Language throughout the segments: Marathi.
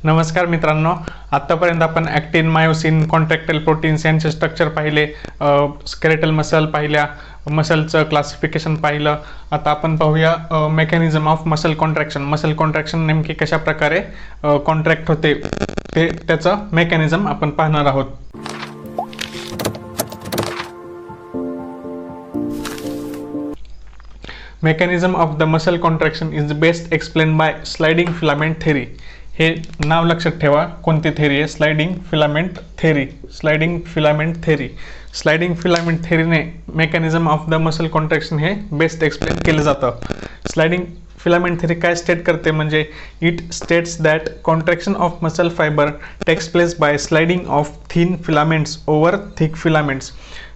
नमस्कार मित्रांनो, आत्तापर्यंत आपण ॲक्टिन, मायोसिन, कॉन्ट्रॅक्टाइल प्रोटीन्स यांचे स्ट्रक्चर पाहिले, स्केलेटल मसल पाहिल्या, मसलचं क्लासिफिकेशन पाहिलं. आता आपण पाहूया mechanism of muscle contraction. Muscle contraction नेमकी कशा प्रकारे कॉन्ट्रॅक्ट होते ते त्याचं मेकॅनिझम आपण पाहणार आहोत. Mechanism of the muscle contraction is best explain by sliding filament theory. हे नाव लक्षात ठेवा, कोणती थेरी आहे? Sliding filament theory. Sliding filament theory. Sliding filament थेरीने mechanism of the muscle contraction हे बेस्ट एक्सप्लेन केलं जातं. स्लाइडिंग फिलामेंट थेरी काय स्टेट करते म्हणजे it states that contraction of muscle fibre takes place by sliding of thin filaments over thick filaments.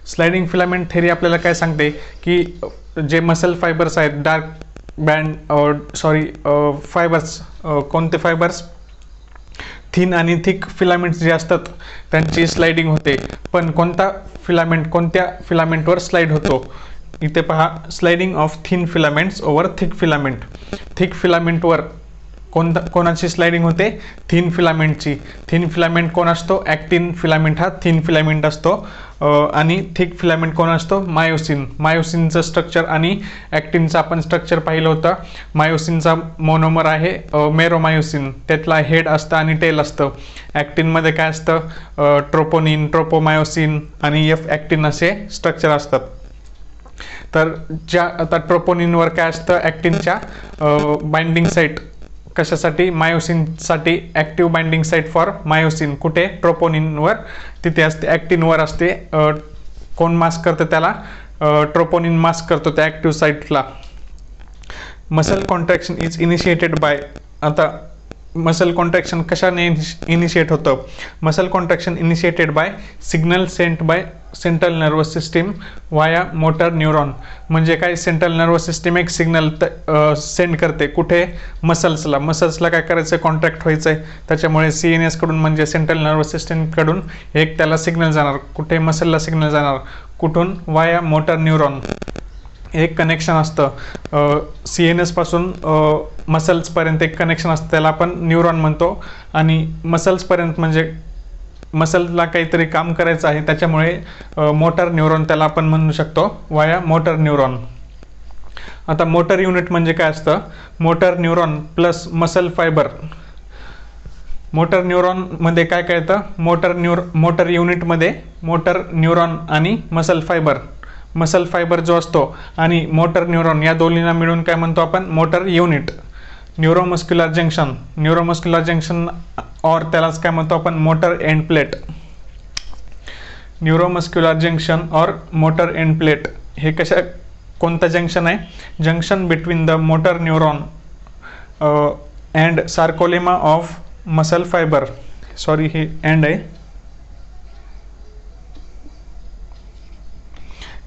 Sliding filament theory आपल्याला काय सांगते की जे मसल फायबर्स आहेत, डार्क बँड फायबर्स, कोणते फायबर्स? थिन आणि थिक फिलामेंट्स जे असतात त्यांची स्लाइडिंग होते. पण कोणत्या फिलामेंटवर स्लाइड होतो? इथे पहा, sliding of thin filaments over thick filament. Thick फिलामेंटवर कोणाची स्लाइडिंग होते? थिन फिलामेंटची. थिन फिलामेंट कोण असतो? ॲक्टिन फिलामेंट हा थिन फिलामेंट असतो. आणि थिक फिलामेंट कोण असतो? मायोसिन. मायोसिनचं स्ट्रक्चर आणि ॲक्टिनचं आपण स्ट्रक्चर पाहिलं होतं. मायोसिनचा मोनोमर आहे मेरोमायोसिन, त्यातला हेड असतं आणि टेल असतं. ॲक्टिनमध्ये काय असतं? ट्रोपोनिन, ट्रोपोमायोसिन आणि एफ ॲक्टिन असे स्ट्रक्चर असतात. तर आता ट्रोपोनिनवर काय असतं? ॲक्टिनच्या बाइंडिंग साईट. कशासाठी? मायोसिनसाठी active binding site for myosin. कुठे? ट्रोपोनिनवर तिथे असते. ॲक्टिनवर असते. कोण मास्क करतं त्याला? ट्रोपोनिन मास्क करतो त्या ॲक्टिव्ह साईटला. Muscle contraction is initiated by. आता मसल कॉन्ट्रॅक्शन कशाने इनिशिएट होतं? Muscle contraction initiated buy signal sent by central nervous system वाया मोटर न्यूरॉन. म्हणजे काय? सेंट्रल नर्वस सिस्टीम एक सिग्नल सेंड करते. कुठे? मसल्सला. मसल्सला काय करायचं? कॉन्ट्रॅक्ट व्हायचं आहे. त्याच्यामुळे CNS कडून म्हणजे सेंट्रल नर्वस सिस्टीमकडून एक त्याला सिग्नल जाणार. कुठे? मसलला सिग्नल जाणार. कुठून? वाया मोटर न्यूरॉन. एक कनेक्शन असतं CNS पासून मसल्सपर्यंत एक कनेक्शन असतं, त्याला आपण न्यूरॉन म्हणतो. आणि मसल्सपर्यंत म्हणजे मसलला काहीतरी काम करायचं आहे, त्याच्यामुळे मोटर न्यूरॉन त्याला आपण म्हणू शकतो, वाया मोटर न्यूरॉन. आता मोटर युनिट म्हणजे काय असतं? Motor neuron plus muscle fibre. Motor न्यूरॉनमध्ये काय काय येतं? मोटर युनिटमध्ये मोटर न्यूरॉन आणि मसल फायबर. मसल फायबर जो असतो आणि मोटर न्यूरॉन या दोन्हींना मिळून काय म्हणतो आपण? Motor unit. Neuromuscular junction. Neuromuscular junction और त्यालाच काय म्हणतो आपण? Motor end plate. Neuromuscular junction और मोटर एंड प्लेट हे कोणतं जंक्शन आहे? Junction between the motor neuron and sarcolemma of muscle fibre. Sorry, हे एंड आहे.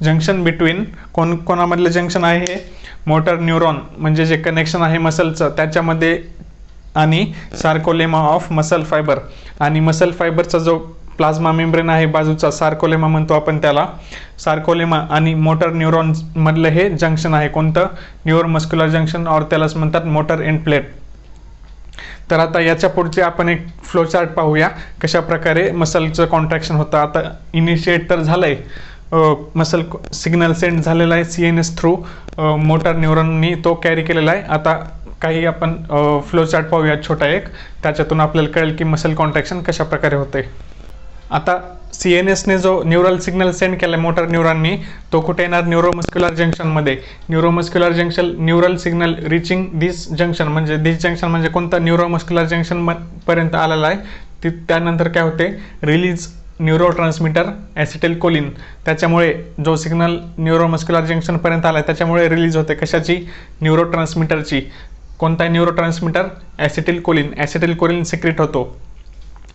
जंक्शन बिटवीन कोणामधलं जंक्शन आहे हे? मोटर न्यूरॉन म्हणजे जे कनेक्शन आहे मसलचं त्याच्यामध्ये, आणि सार्कोलेमा ऑफ मसल फायबर. आणि मसल फायबरचा जो प्लाझ्मा मेम्ब्रेन आहे बाजूचा, सार्कोलेमा म्हणतो आपण त्याला. सार्कोलेमा आणि मोटर न्यूरॉन मधलं हे जंक्शन आहे. कोणतं? न्यूरोमस्क्युलर जंक्शन, और त्यालाच म्हणतात मोटर एंड प्लेट. तर आता याच्या पुढचे आपण एक फ्लो चार्ट पाहूया, कशा प्रकारे मसलचं कॉन्ट्रॅक्शन होतं. आता इनिशिएट तर झालंय, मसल सिग्नल सेंड झालेला आहे CNS थ्रू, मोटर न्यूरॉननी तो कॅरी केलेला आहे. आता काही आपण फ्लो चार्ट पाहूया छोटा एक, त्याच्यातून आपल्याला कळेल की मसल कॉन्ट्रॅक्शन कशा प्रकारे होते. आता CNSने जो न्यूरल सिग्नल सेंड केला मोटर न्यूरॉननी, तो कुठे येणार? न्यूरोमस्क्युलर जंक्शनमध्ये. Neuromuscular junction neural signal reaching this junction म्हणजे कोणतं? न्यूरोमस्क्युलर जंक्शन पर्यंत आलेला आहे. त्यानंतर काय होते? Release neurotransmitter acetylcholine. त्याच्यामुळे जो सिग्नल न्यूरोमस्क्युलर जंक्शनपर्यंत आला आहे त्याच्यामुळे रिलीज होते. कशाची? न्यूरोट्रान्समीटरची. कोणता न्यूरोट्रान्समीटर? ॲसिटिलकोलिन. ॲसिटिलकोलिन सिक्रेट होतो,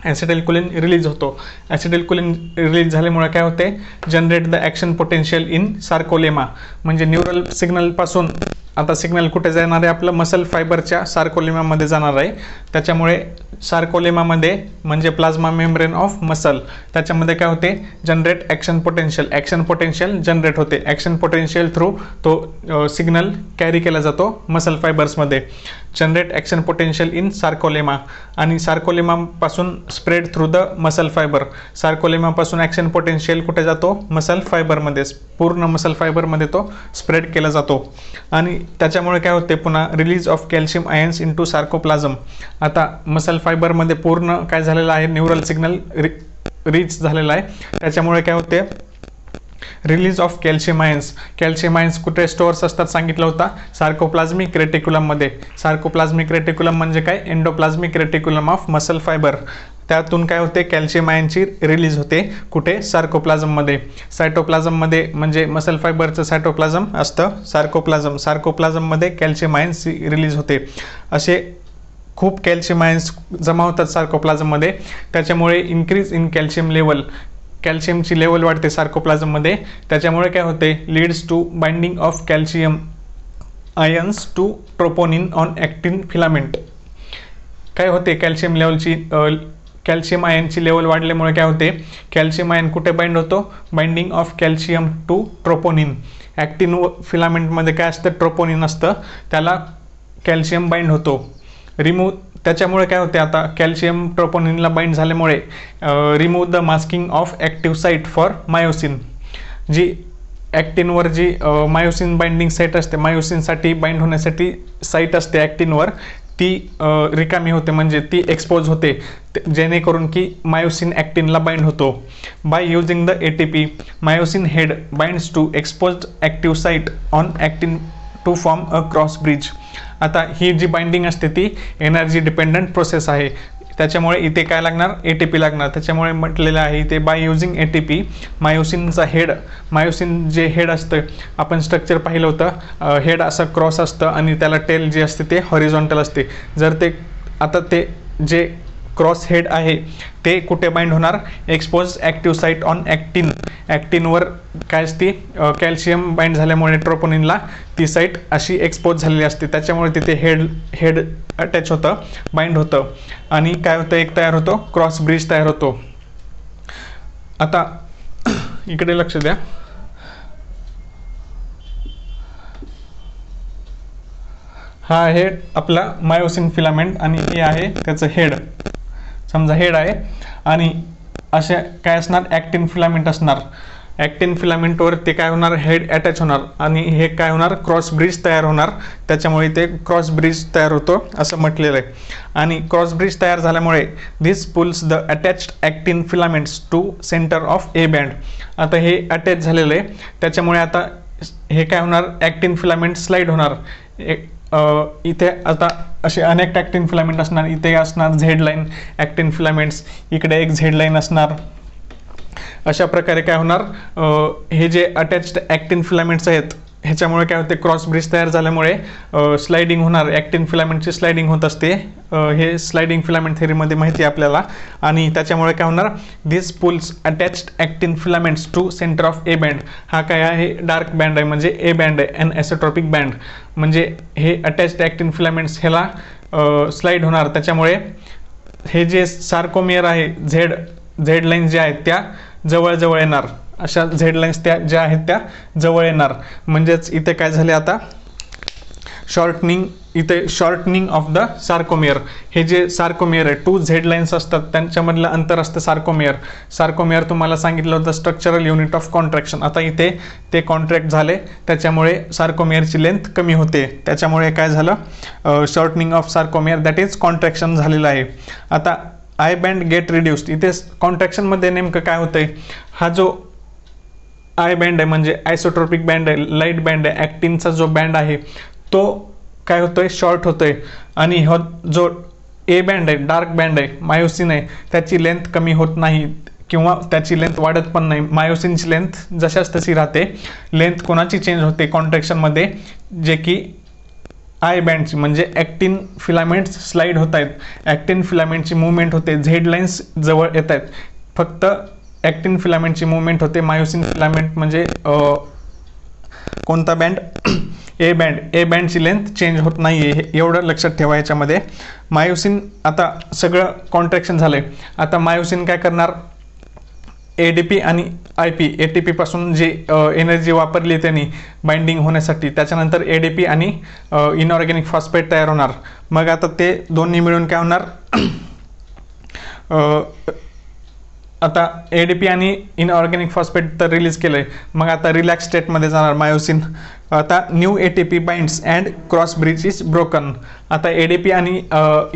ॲसिटिलकोलिन रिलीज होतो. ॲसिटिलकोलिन रिलीज झाल्यामुळे काय होते? Generate the action potential in sarcolemma. म्हणजे न्यूरल सिग्नलपासून आता सिग्नल कुठे जाणार आहे, आपलं मसल फायबरच्या सार्कोलेमामध्ये जाणार आहे. त्याच्यामुळे सार्कोलेमामध्ये म्हणजे प्लाझ्मा मेम्ब्रेन ऑफ मसल, त्याच्यामध्ये काय होते, जनरेट ॲक्शन पोटेन्शियल जनरेट होते. ॲक्शन पोटेन्शियल थ्रू तो सिग्नल कॅरी केला जातो मसल फायबर्समध्ये. Generate action potential in sarcolemma, आणि सार्कोलेमापासून spread through the muscle fibre. सार्कोलेमापासून ॲक्शन पोटेन्शियल कुठे जातो, मसल फायबरमध्ये, पूर्ण मसल फायबरमध्ये तो स्प्रेड केला जातो. आणि त्याच्यामुळे काय होते, पुन्हा release of calcium ions into sarcoplasm. आता मसल फायबरमध्ये पूर्ण काय झालेलं आहे, न्यूरल सिग्नल रीच झालेला आहे. त्याच्यामुळे काय होते, release of calcium ions. Calcium ions कुठे स्टोअर्स असतात सांगितलं होता, सार्कोप्लाझमिक रेटिक्युलममध्ये. सार्कोप्लाझमिक रेटिक्युलम म्हणजे काय, endoplasmic reticulum of muscle fibre. त्यातून काय होते, कॅल्शियम आयनची रिलीज होते कुठे, सार्कोप्लाझममध्ये. सायटोप्लाझममध्ये म्हणजे मसल फायबरचं सायटोप्लाझम असतं सार्कोप्लाझम. सार्कोप्लाझममध्ये कॅल्शियम आयन्स रिलीज होते. असे खूप कॅल्शियम आयन्स जमा होतात सार्कोप्लाझममध्ये. त्याच्यामुळे इन्क्रीज इन कॅल्शियम लेवल, कॅल्शियमची लेवल वाढते सार्कोप्लाझममध्ये. त्याच्यामुळे काय होते, leads to binding of calcium ions to troponin on actin filament. काय होते, कॅल्शियम लेवलची कॅल्शियम आयनची लेवल वाढल्यामुळे काय होते, कॅल्शियम आयन कुठे बाइंड होतो, binding of calcium to troponin. Actin फिलामेंटमध्ये काय असतं, ट्रोपोनिन असतं, त्याला कॅल्शियम बाइंड होतो. त्याच्यामुळे काय होते, आता कॅल्शियम ट्रोपोनिनला बाइंड झाल्यामुळे remove the masking of active site for myosin. जी ॲक्टिनवर जी मायोसिन बाइंडिंग साईट असते, मायोसिनसाठी बाइंड होण्यासाठी साईट असते ॲक्टिनवर, ती रिकामी होते, म्हणजे ती एक्सपोज होते, जेणेकरून की मायोसिन ॲक्टिनला बाइंड होतो. By using the ATP myosin head binds to exposed active site on actin to form a cross bridge. आता ही जी बाइंडिंग असते ती एनर्जी डिपेंडंट प्रोसेस आहे. त्याच्यामुळे इथे काय लागणार, ATP लागणार. त्याच्यामुळे म्हटलेलं आहे इथे, बाय युजिंग ATP मायोसिनचा हेड, मायोसिन जे हेड असतं, आपण स्ट्रक्चर पाहिलं होतं, हेड असं क्रॉस असतं आणि त्याला टेल जे असते ते हॉरिझॉन्टल असते. जर ते आता ते जे क्रॉस हेड आहे ते कुठे बाइंड होणार, एक्सपोज ॲक्टिव्ह साईट ऑन ॲक्टिन. ॲक्टिनवर काय असते, कॅल्शियम बाइंड झाल्यामुळे ट्रोपोनिनला ती साईट अशी एक्सपोज झालेली असते. त्याच्यामुळे तिथे हेड अटॅच होतं, बाइंड होतं, आणि काय होतं, एक तयार होतो, क्रॉस ब्रिज तयार होतो. आता इकडे लक्ष द्या. हा आहे आपला मायोसिन फिलामेंट आणि हे आहे त्याचं हेड. समजा हेड आहे आणि असे काय असणार, ॲक्टिन फिलामेंट असणार. ॲक्टिन फिलामेंटवर ते काय होणार, हेड अटॅच होणार आणि हे काय होणार, क्रॉस ब्रिज तयार होणार. त्याच्यामुळे ते क्रॉस ब्रिज तयार होतो असं म्हटलेलं आहे. आणि क्रॉस ब्रिज तयार झाल्यामुळे this pulls the attached actin filaments to centre of A band. आता हे अटॅच झालेलं आहे, त्याच्यामुळे आता हे काय होणार, ॲक्टिन फिलामेंट स्लाइड होणार. इथे आता असे अनेक ॲक्टिन फिलामेंट असणार. इथे असणार झेड लाईन ॲक्टिन फिलामेंट्स, इकडे एक झेड लाईन असणार. अशा प्रकारे काय होणार, हे जे अटॅच्ड ॲक्टिन फिलामेंट्स आहेत ह्याच्यामुळे काय होते, क्रॉस ब्रिज तयार झाल्यामुळे स्लायडिंग होणार, ॲक्टिन फिलामेंटची स्लायडिंग होत असते. हे स्लायडिंग फिलामेंट थेरीमध्ये माहिती आहे आपल्याला. आणि त्याच्यामुळे काय होणार, this pulls attached actin filaments to centre of A band. हा काय आहे, डार्क बँड आहे, म्हणजे ए बँड आहे, एन ॲसोट्रॉपिक बँड. म्हणजे हे अटॅच्ड ॲक्टिन फिलामेंट्स ह्याला स्लाइड होणार. त्याच्यामुळे हे जे सार्कोमियर आहे, झेड लाईन जे आहेत त्या जवळ येणार. अशा झेड लाईन्स त्या ज्या आहेत त्या जवळ येणार. म्हणजेच इथे काय झाले, आता शॉर्टनिंग ऑफ द सार्कोमियर. हे जे सार्कोमियर आहे, 2 झेड लाईन्स असतात, त्यांच्यामधलं अंतर असतं सार्कोमियर. सार्कोमियर तुम्हाला सांगितलं होतं स्ट्रक्चरल युनिट ऑफ कॉन्ट्रॅक्शन. आता इथे ते कॉन्ट्रॅक्ट झाले, त्याच्यामुळे सार्कोमियरची लेंथ कमी होते. त्याच्यामुळे काय झालं, shortening of sarcomere, that is contraction झालेलं आहे. आता आय बँड गेट रिड्यूस्ड. इथे कॉन्ट्रॅक्शनमध्ये नेमकं काय होतंय, हा जो आय बँड आहे म्हणजे आयसोट्रोपिक बँड आहे, लाईट बँड आहे, ॲक्टिनचा जो बँड आहे तो काय होतोय, शॉर्ट होतोय. आणि हा जो ए बँड आहे, डार्क बँड आहे, मायोसिन आहे, त्याची लेंथ कमी होत नाही किंवा त्याची लेंथ वाढत पण नाही. मायोसिनची लेंथ जशाच तशी राहते. लेंथ कोणाची चेंज होते कॉन्ट्रॅक्शनमध्ये, जे की आय बँडची, म्हणजे ॲक्टिन फिलामेंट्स स्लाइड होत आहेत, ॲक्टिन फिलामेंटची मुवमेंट होते, झेड लाईन्स जवळ येत आहेत. फक्त ॲक्टिन फिलामेंटची मुवमेंट होते, मायोसिन फिलामेंट म्हणजे कोणता बँड? ए बँड. ए बँडची लेंथ चेंज होत नाही आहे, एवढं लक्षात ठेवा याच्यामध्ये. मायोसिन आता सगळं कॉन्ट्रॅक्शन झालं आहे. आता मायोसिन काय करणार? ADP आणि IP, ATP पासून जे एनर्जी वापरली त्यांनी बाइंडिंग होण्यासाठी, त्याच्यानंतर ADP आणि इनऑर्गॅनिक फॉस्फेट तयार होणार. मग आता ते दोन्ही मिळून काय होणार? आता ADP आणि इनऑर्गॅनिक फॉस्फेट तर रिलीज केलं आहे, मग आता रिलॅक्स स्टेटमध्ये जाणार मायोसिन. आता new ATP binds and cross bridge is broken. आता ADP आणि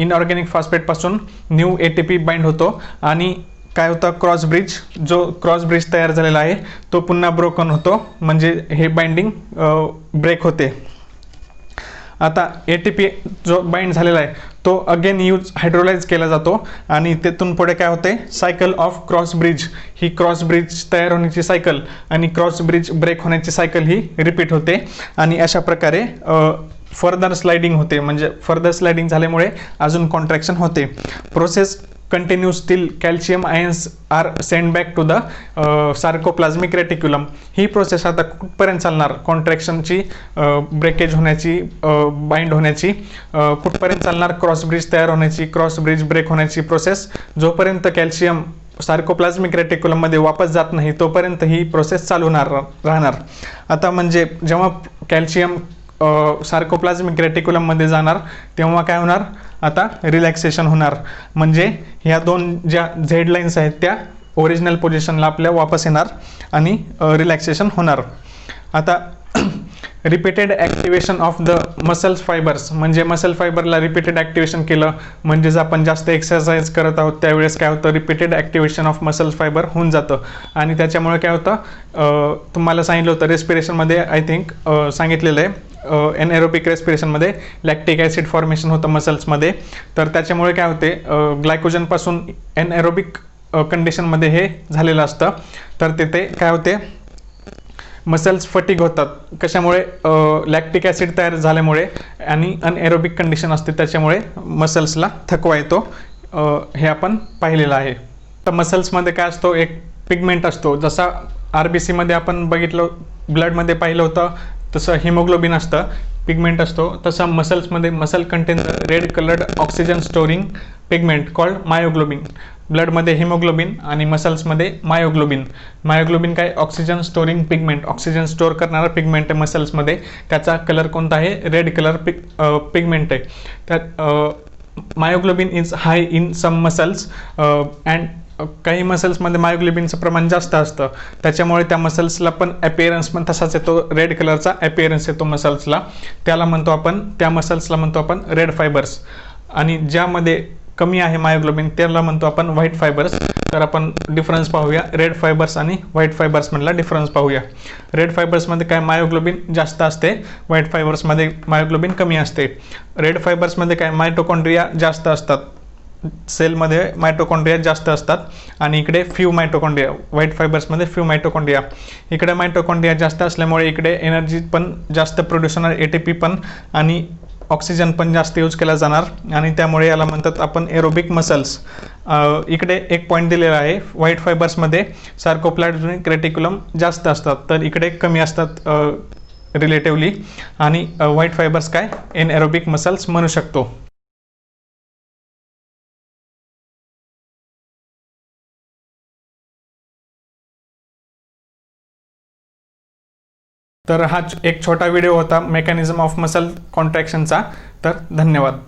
इनऑर्गॅनिक फॉस्फेटपासून न्यू ATP बाइंड होतो आणि काय होतं? Cross bridge. जो क्रॉस ब्रिज तयार झालेला आहे तो पुन्हा ब्रोकन होतो, म्हणजे हे बाइंडिंग ब्रेक होते. आता ATP जो बाइंड झालेला आहे तो अगेन हायड्रोलाइज केला जातो आणि तिथून पुढे काय होते? Cycle of cross bridge. He cross bridge तयार होण्याची सायकल आणि क्रॉस ब्रिज ब्रेक होण्याची सायकल ही रिपीट होते आणि अशा प्रकारे फर्दर स्लाइडिंग होते. म्हणजे फर्दर स्लाइडिंग झाल्यामुळे अजून कॉन्ट्रॅक्शन होते. Process continues till calcium ions are sent back to the sarcoplasmic reticulum. ही प्रोसेस आता कुठपर्यंत चालणार? कॉन्ट्रॅक्शनची ब्रेकेज होण्याची, बाइंड होण्याची कुठपर्यंत चालणार? क्रॉस ब्रिज तयार होण्याची, क्रॉस ब्रिज ब्रेक होण्याची प्रोसेस जोपर्यंत कॅल्शियम सार्कोप्लाझ्मिक रेटिक्युलममध्ये वापस जात नाही तोपर्यंत ही प्रोसेस चालू राहणार. आता म्हणजे जेव्हा कॅल्शियम सार्कोप्लाझ्मिक रेटिक्युलममध्ये जाणार तेव्हा काय होणार? आता रिलॅक्सेशन होणार. म्हणजे ह्या दोन ज्या झेड लाईन्स आहेत त्या ओरिजिनल पोझिशनला आपल्या वापस येणार आणि रिलॅक्सेशन होणार. आता repeated activation of the muscles fibres. म्हणजे मसल फायबरला रिपीटेड ॲक्टिवेशन केलं म्हणजेच आपण जास्त एक्सरसाइज करत आहोत त्यावेळेस काय होतं? Repeated activation of muscles fibre होऊन जातं आणि त्याच्यामुळे काय होतं? तुम्हाला सांगितलं होतं रेस्पिरेशनमध्ये, आय थिंक सांगितलेलं आहे, एनएरोबिक रेस्पिरेशनमध्ये लॅक्टिक ॲसिड फॉर्मेशन होतं मसल्समध्ये. तर त्याच्यामुळे काय होते? ग्लायकोजनपासून एनएरोबिक कंडिशनमध्ये हे झालेलं असतं. तर तिथे काय होते? मसल्स फटिग होतात. कशामुळे? लॅक्टिक ॲसिड तयार झाल्यामुळे आणि अनएरोबिक कंडिशन असते त्याच्यामुळे मसल्सला थकवा येतो. हे आपण पाहिलेलं आहे. तर मसल्समध्ये काय असतो? एक पिगमेंट असतो. जसा RBC मध्ये आपण बघितलं, ब्लडमध्ये पाहिलं होतं, तसं हिमोग्लोबिन असतं, पिगमेंट असतो. तसं मसल्समध्ये muscle contain red coloured oxygen storing pigment called myoglobin. ब्लडमध्ये हिमोग्लोबिन आणि मसल्समध्ये मायोग्लोबिन. मायोग्लोबिन काय? Oxygen storing pigment, oxygen store करणारा पिगमेंट आहे मसल्समध्ये. त्याचा कलर कोणता आहे? रेड कलर पिगमेंट आहे. त्यात myoglobin is high in some muscles and काही मसल्समध्ये मायोग्लोबिनचं प्रमाण जास्त असतं, त्याच्यामुळे त्या मसल्सला पण ॲपिअरन्स पण तसाच येतो, रेड कलरचा ॲपिअरन्स येतो मसल्सला. त्याला म्हणतो आपण, त्या मसल्सला म्हणतो आपण रेड फायबर्स. आणि ज्यामध्ये कमी आहे मायोग्लोबिन त्याला म्हणतो आपण व्हाईट फायबर्स. तर आपण डिफरन्स पाहूया, रेड फायबर्स आणि व्हाईट फायबर्समधला डिफरन्स पाहूया. रेड फायबर्समध्ये काय? मायोग्लोबिन जास्त असते, व्हाईट फायबर्समध्ये मायोग्लोबिन कमी असते. रेड फायबर्समध्ये काय? मायटोकॉन्ड्रिया जास्त असतात, सेलमध्ये मायटोकॉन्ड्रिया जास्त असतात आणि इकडे फ्यू मायटोकॉन्ड्रिया. व्हाईट फायबर्समध्ये फ्यू मायटोकॉन्ड्रिया. इकडे मायटोकॉन्ड्रिया जास्त असल्यामुळे इकडे एनर्जी पण जास्त प्रोड्यूस होणार, ATP पण आणि ऑक्सिजन पण जास्त यूज केला जाणार आणि त्यामुळे याला म्हणतात आपण एरोबिक मसल्स. इकडे एक पॉईंट दिलेला आहे, व्हाईट फायबर्समध्ये सार्कोप्लाझ्मिक रेटिक्युलम जास्त असतात तर इकडे कमी असतात रिलेटिवली आणि व्हाईट फायबर्स काय? एनएरोबिक मसल्स म्हणू शकतो. तर हा एक छोटा व्हिडिओ होता मेकॅनिझम ऑफ मसल कॉन्ट्रॅक्शनचा. तर धन्यवाद.